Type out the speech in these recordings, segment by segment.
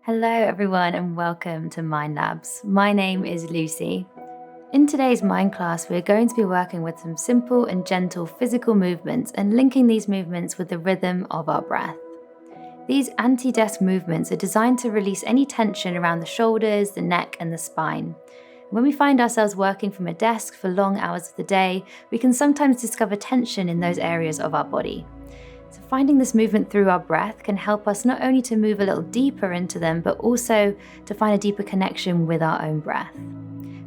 Hello, everyone, and welcome to Mind Labs. My name is Lucy. In today's Mind class, we're going to be working with some simple and gentle physical movements and linking these movements with the rhythm of our breath. These anti-desk movements are designed to release any tension around the shoulders, the neck, and the spine. When we find ourselves working from a desk for long hours of the day, we can sometimes discover tension in those areas of our body. So finding this movement through our breath can help us not only to move a little deeper into them, but also to find a deeper connection with our own breath.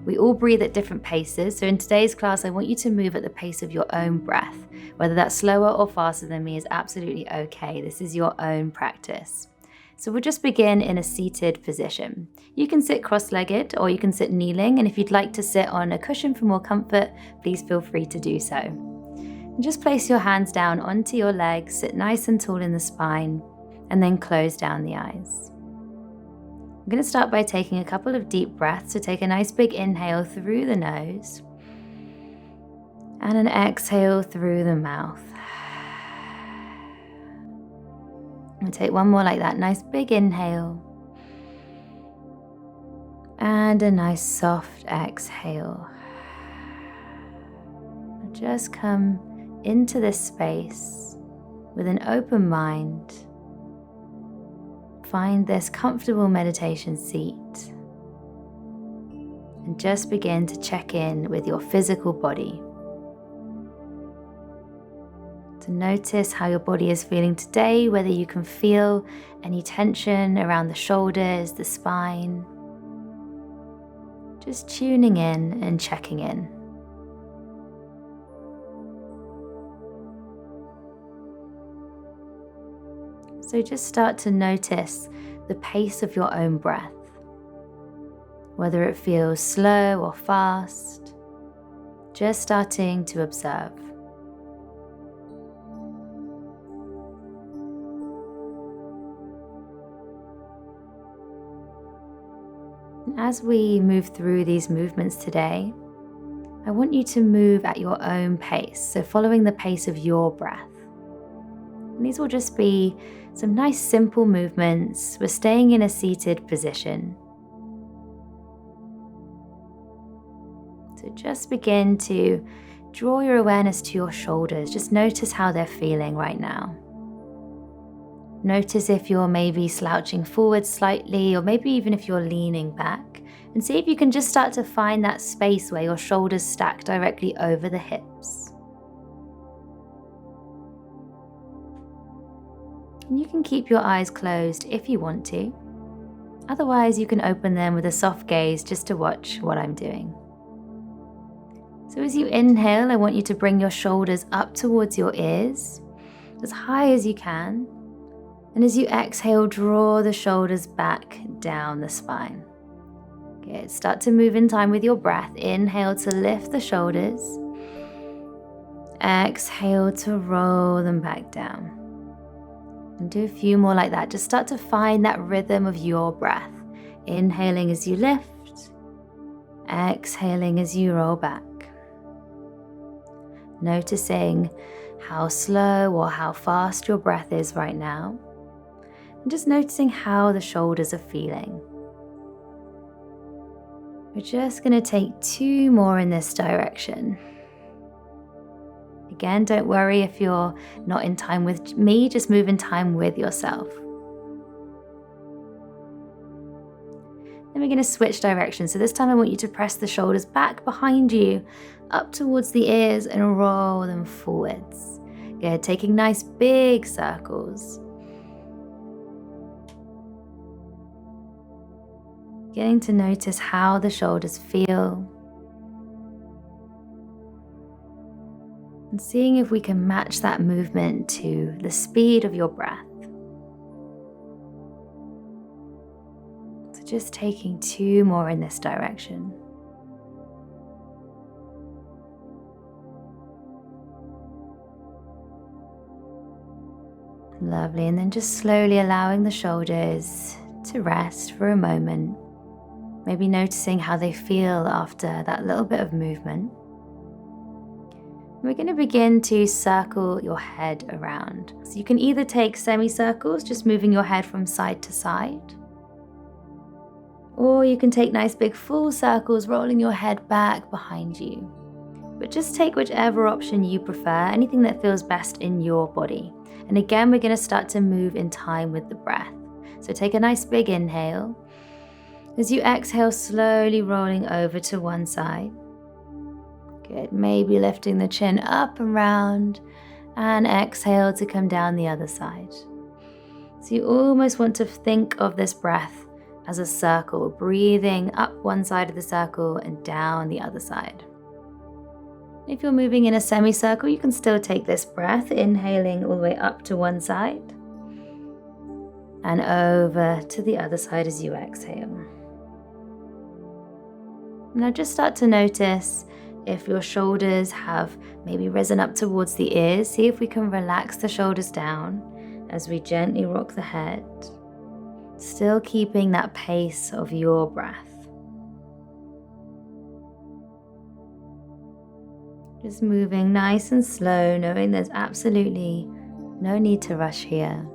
We all breathe at different paces, so in today's class, I want you to move at the pace of your own breath. Whether that's slower or faster than me is absolutely okay. This is your own practice. So we'll just begin in a seated position. You can sit cross-legged or you can sit kneeling, and if you'd like to sit on a cushion for more comfort, please feel free to do so. And just place your hands down onto your legs, sit nice and tall in the spine, and then close down the eyes. I'm going to start by taking a couple of deep breaths. So take a nice big inhale through the nose and an exhale through the mouth. And take one more like that. Nice big inhale and a nice soft exhale. Just come into this space with an open mind. Find this comfortable meditation seat and just begin to check in with your physical body. To notice how your body is feeling today, whether you can feel any tension around the shoulders, the spine. Just tuning in and checking in. So just start to notice the pace of your own breath, whether it feels slow or fast, just starting to observe. And as we move through these movements today, I want you to move at your own pace, so following the pace of your breath. And these will just be some nice simple movements. We're staying in a seated position. So just begin to draw your awareness to your shoulders. Just notice how they're feeling right now. Notice if you're maybe slouching forward slightly, or maybe even if you're leaning back. And see if you can just start to find that space where your shoulders stack directly over the hips. And you can keep your eyes closed if you want to. Otherwise, you can open them with a soft gaze just to watch what I'm doing. So as you inhale, I want you to bring your shoulders up towards your ears, as high as you can. And as you exhale, draw the shoulders back down the spine. Good. Start to move in time with your breath. Inhale to lift the shoulders. Exhale to roll them back down. And do a few more like that. Just start to find that rhythm of your breath. Inhaling as you lift, exhaling as you roll back. Noticing how slow or how fast your breath is right now. And just noticing how the shoulders are feeling. We're just going to take 2 more in this direction. Again, don't worry if you're not in time with me, just move in time with yourself. Then we're going to switch directions. So this time I want you to press the shoulders back behind you, up towards the ears, and roll them forwards. Good, taking nice big circles. Getting to notice how the shoulders feel. And seeing if we can match that movement to the speed of your breath. So just taking 2 more in this direction. Lovely, and then just slowly allowing the shoulders to rest for a moment. Maybe noticing how they feel after that little bit of movement. We're going to begin to circle your head around. So you can either take semicircles, just moving your head from side to side, Or you can take nice big full circles, rolling your head back behind you. But just take whichever option you prefer, anything that feels best in your body. And again, we're going to start to move in time with the breath. So take a nice big inhale. As you exhale, slowly rolling over to one side. Good, maybe lifting the chin up and round, and exhale to come down the other side. So you almost want to think of this breath as a circle, breathing up one side of the circle and down the other side. If you're moving in a semicircle, you can still take this breath, inhaling all the way up to one side and over to the other side as you exhale. Now just start to notice if your shoulders have maybe risen up towards the ears. See if we can relax the shoulders down as we gently rock the head, still keeping that pace of your breath. Just moving nice and slow, knowing there's absolutely no need to rush here.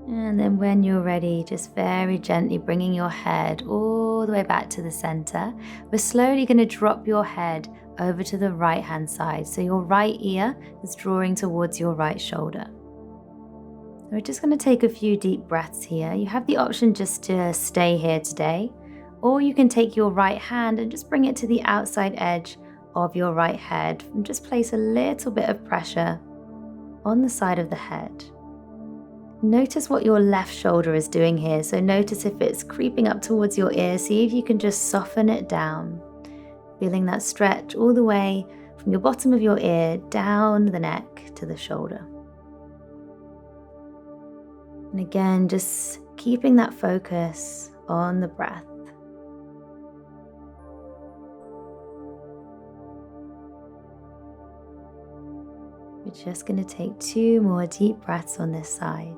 And then when you're ready, just very gently bringing your head all the way back to the center. We're slowly going to drop your head over to the right hand side. So your right ear is drawing towards your right shoulder. So we're just going to take a few deep breaths here. You have the option just to stay here today, or you can take your right hand and just bring it to the outside edge of your right head and just place a little bit of pressure on the side of the head. Notice what your left shoulder is doing here. So notice if it's creeping up towards your ear. See if you can just soften it down, feeling that stretch all the way from your bottom of your ear down the neck to the shoulder. And again, just keeping that focus on the breath. We're just going to take 2 more deep breaths on this side.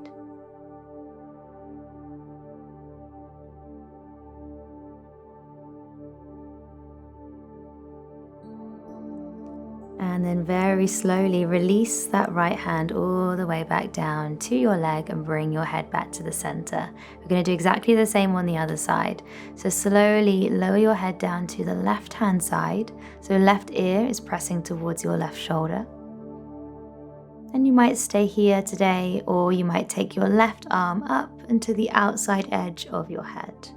And then very slowly release that right hand all the way back down to your leg and bring your head back to the center. We're going to do exactly the same on the other side. So slowly lower your head down to the left hand side. So left ear is pressing towards your left shoulder. And you might stay here today, or you might take your left arm up and to the outside edge of your head.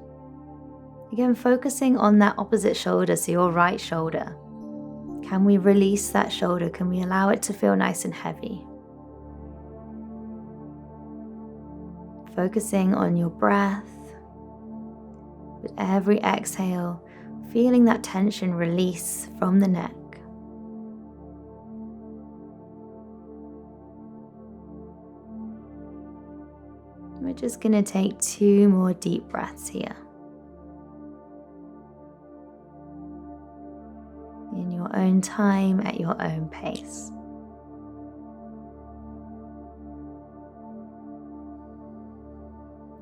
Again, focusing on that opposite shoulder, so your right shoulder. Can we release that shoulder? Can we allow it to feel nice and heavy? Focusing on your breath. With every exhale, feeling that tension release from the neck. We're just going to take 2 more deep breaths here. In your own time, at your own pace.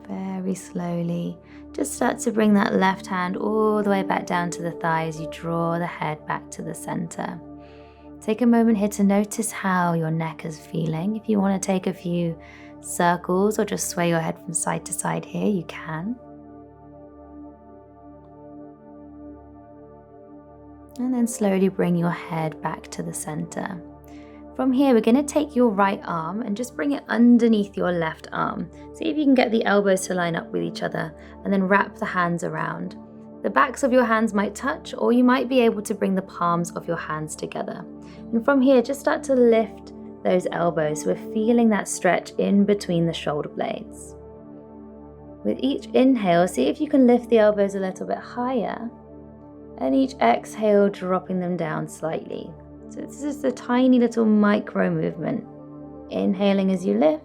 Very slowly, just start to bring that left hand all the way back down to the thigh as you draw the head back to the center. Take a moment here to notice how your neck is feeling. If you want to take a few circles or just sway your head from side to side here, you can. And then slowly bring your head back to the center. From here, we're going to take your right arm and just bring it underneath your left arm. See if you can get the elbows to line up with each other, and then wrap the hands around. The backs of your hands might touch, or you might be able to bring the palms of your hands together. And from here, just start to lift those elbows. We're feeling that stretch in between the shoulder blades. With each inhale, see if you can lift the elbows a little bit higher, and each exhale, dropping them down slightly. So this is a tiny little micro movement. Inhaling as you lift,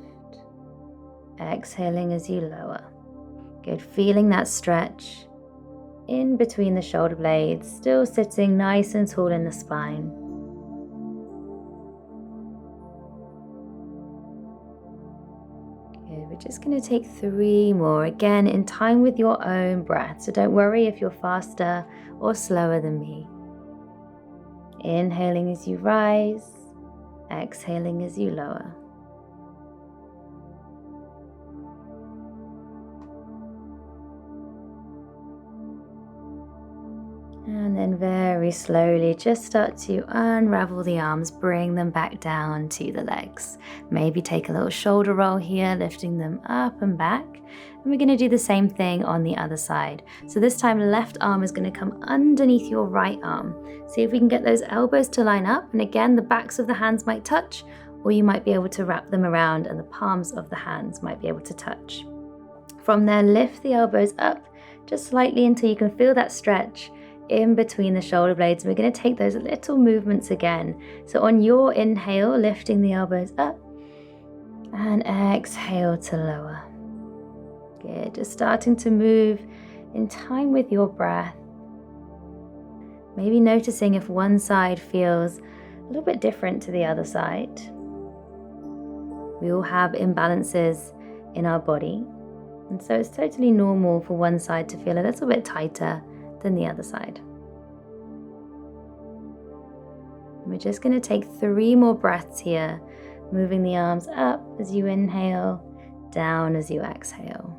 exhaling as you lower. Good, feeling that stretch in between the shoulder blades, still sitting nice and tall in the spine. Good, we're just going to take 3 more, again in time with your own breath. So don't worry if you're faster or slower than me. Inhaling as you rise, exhaling as you lower. And then very slowly just start to unravel the arms, bring them back down to the legs. Maybe take a little shoulder roll here, lifting them up and back. And we're going to do the same thing on the other side. So this time left arm is going to come underneath your right arm. See if we can get those elbows to line up. And again, the backs of the hands might touch, or you might be able to wrap them around and the palms of the hands might be able to touch. From there, lift the elbows up just slightly until you can feel that stretch in between the shoulder blades. We're going to take those little movements again. So on your inhale, lifting the elbows up, and exhale to lower. Good, just starting to move in time with your breath. Maybe noticing if one side feels a little bit different to the other side. We all have imbalances in our body, and so it's totally normal for one side to feel a little bit tighter than the other side. We're just going to take 3 more breaths here, moving the arms up as you inhale, down as you exhale.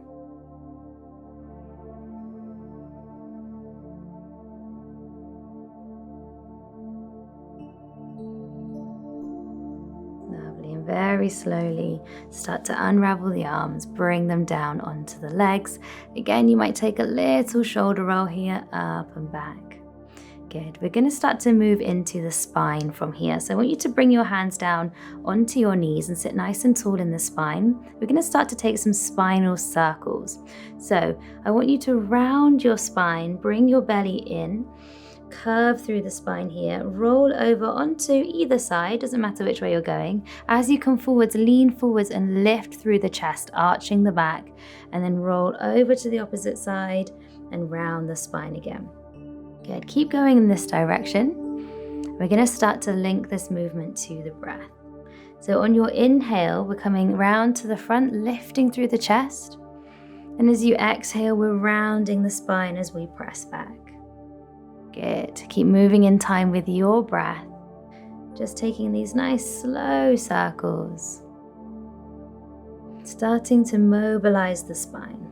Lovely, and very slowly start to unravel the arms, bring them down onto the legs. Again, you might take a little shoulder roll here, up and back. Good. We're going to start to move into the spine from here. So I want you to bring your hands down onto your knees and sit nice and tall in the spine. We're going to start to take some spinal circles. So I want you to round your spine, bring your belly in, curve through the spine here, roll over onto either side, doesn't matter which way you're going. As you come forwards, lean forwards and lift through the chest, arching the back, and then roll over to the opposite side and round the spine again. Good, keep going in this direction. We're going to start to link this movement to the breath. So on your inhale, we're coming round to the front, lifting through the chest. And as you exhale, we're rounding the spine as we press back. Good, keep moving in time with your breath. Just taking these nice slow circles. Starting to mobilize the spine.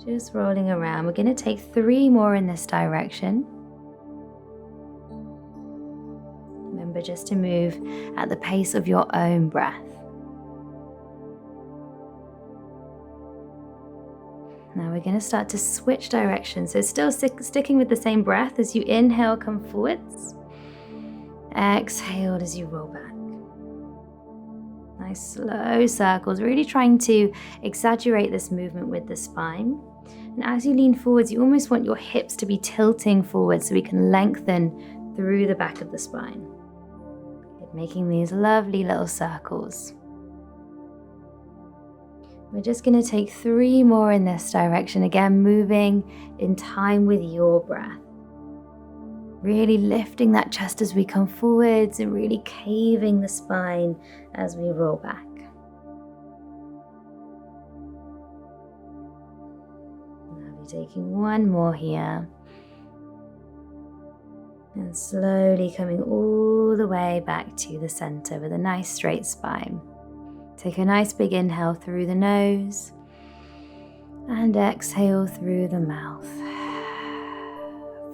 Just rolling around. We're going to take 3 more in this direction. Remember just to move at the pace of your own breath. Now we're going to start to switch directions. So still sticking with the same breath. As you inhale, come forwards. Exhale as you roll back. Nice slow circles, really trying to exaggerate this movement with the spine. And as you lean forwards, you almost want your hips to be tilting forward so we can lengthen through the back of the spine. Making these lovely little circles. We're just going to take 3 more in this direction, again moving in time with your breath. Really lifting that chest as we come forwards and really caving the spine as we roll back. Taking 1 more here, and slowly coming all the way back to the center with a nice straight spine. Take a nice big inhale through the nose and exhale through the mouth.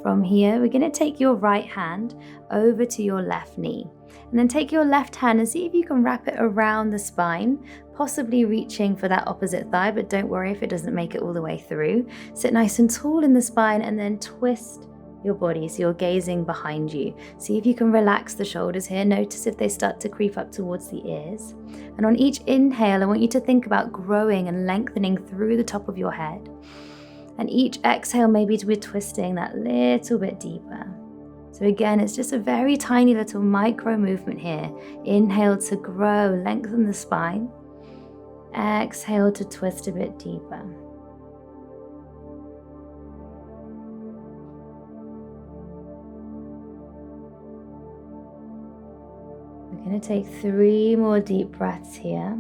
From here, we're going to take your right hand over to your left knee, and then take your left hand and see if you can wrap it around the spine, possibly reaching for that opposite thigh, but don't worry if it doesn't make it all the way through. Sit nice and tall in the spine and then twist your body so you're gazing behind you. See if you can relax the shoulders here. Notice if they start to creep up towards the ears. And on each inhale, I want you to think about growing and lengthening through the top of your head. And each exhale, maybe we're twisting that little bit deeper. So again, it's just a very tiny little micro movement here. Inhale to grow, lengthen the spine. Exhale to twist a bit deeper. We're going to take 3 more deep breaths here.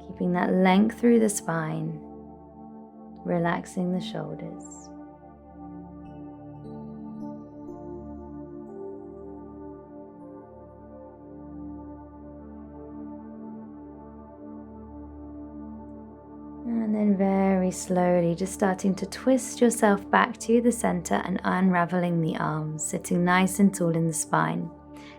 Keeping that length through the spine, relaxing the shoulders. And very slowly, just starting to twist yourself back to the center and unraveling the arms, sitting nice and tall in the spine.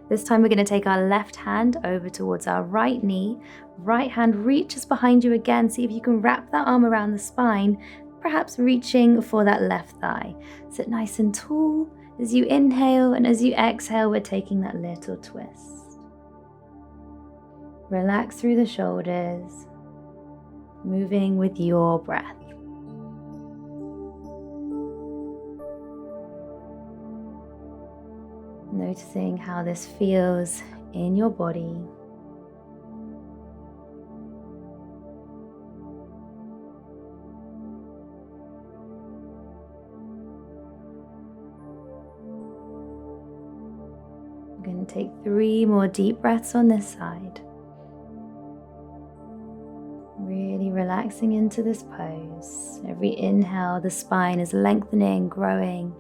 This time we're going to take our left hand over towards our right knee. Right hand reaches behind you again. See if you can wrap that arm around the spine, perhaps reaching for that left thigh. Sit nice and tall as you inhale, and as you exhale, we're taking that little twist. Relax through the shoulders, moving with your breath. Noticing how this feels in your body. I'm going to take 3 more deep breaths on this side. Really relaxing into this pose. Every inhale, the spine is lengthening, growing.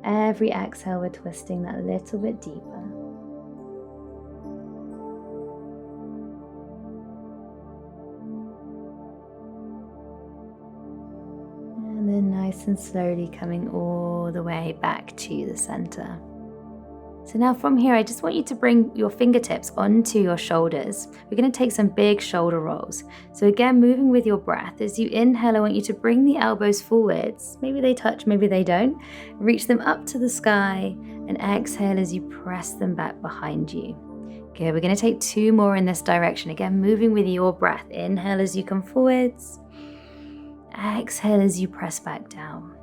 Every exhale, we're twisting that a little bit deeper. And then nice and slowly coming all the way back to the center. So now from here, I just want you to bring your fingertips onto your shoulders. We're going to take some big shoulder rolls. So again, moving with your breath. As you inhale, I want you to bring the elbows forwards. Maybe they touch, maybe they don't. Reach them up to the sky, and exhale as you press them back behind you. Good, we're going to take 2 more in this direction. Again, moving with your breath. Inhale as you come forwards. Exhale as you press back down.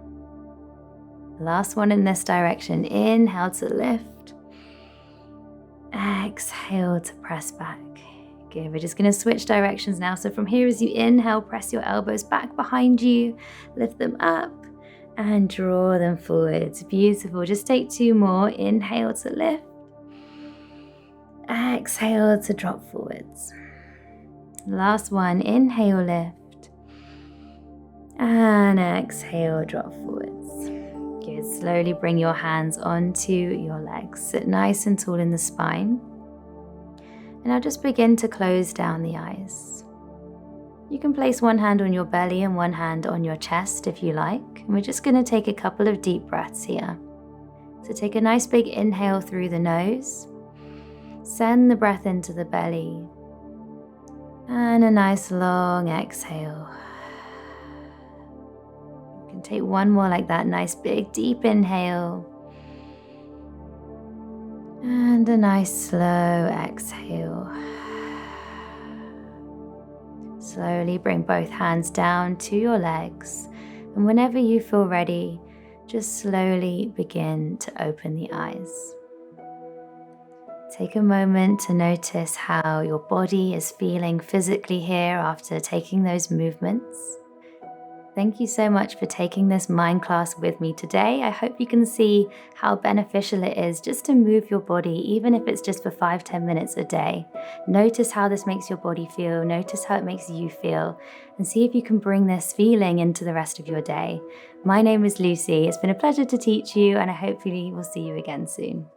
Last one in this direction. Inhale to lift. Exhale to press back. Good. We're just going to switch directions now. So from here, as you inhale, press your elbows back behind you, lift them up and draw them forwards. Beautiful. Just take 2 more. Inhale to lift. Exhale to drop forwards. Last one. Inhale, lift. And exhale, drop forwards. Good. Slowly bring your hands onto your legs. Sit nice and tall in the spine. And now just begin to close down the eyes. You can place one hand on your belly and one hand on your chest if you like. And we're just going to take a couple of deep breaths here. So take a nice big inhale through the nose. Send the breath into the belly. And a nice long exhale. You can take one more like that. Nice big deep inhale. And a nice slow exhale. Slowly bring both hands down to your legs. And whenever you feel ready, just slowly begin to open the eyes. Take a moment to notice how your body is feeling physically here after taking those movements. Thank you so much for taking this mind class with me today. I hope you can see how beneficial it is just to move your body, even if it's just for 5-10 minutes a day. Notice how this makes your body feel, notice how it makes you feel, and see if you can bring this feeling into the rest of your day. My name is Lucy. It's been a pleasure to teach you, and I hopefully will see you again soon.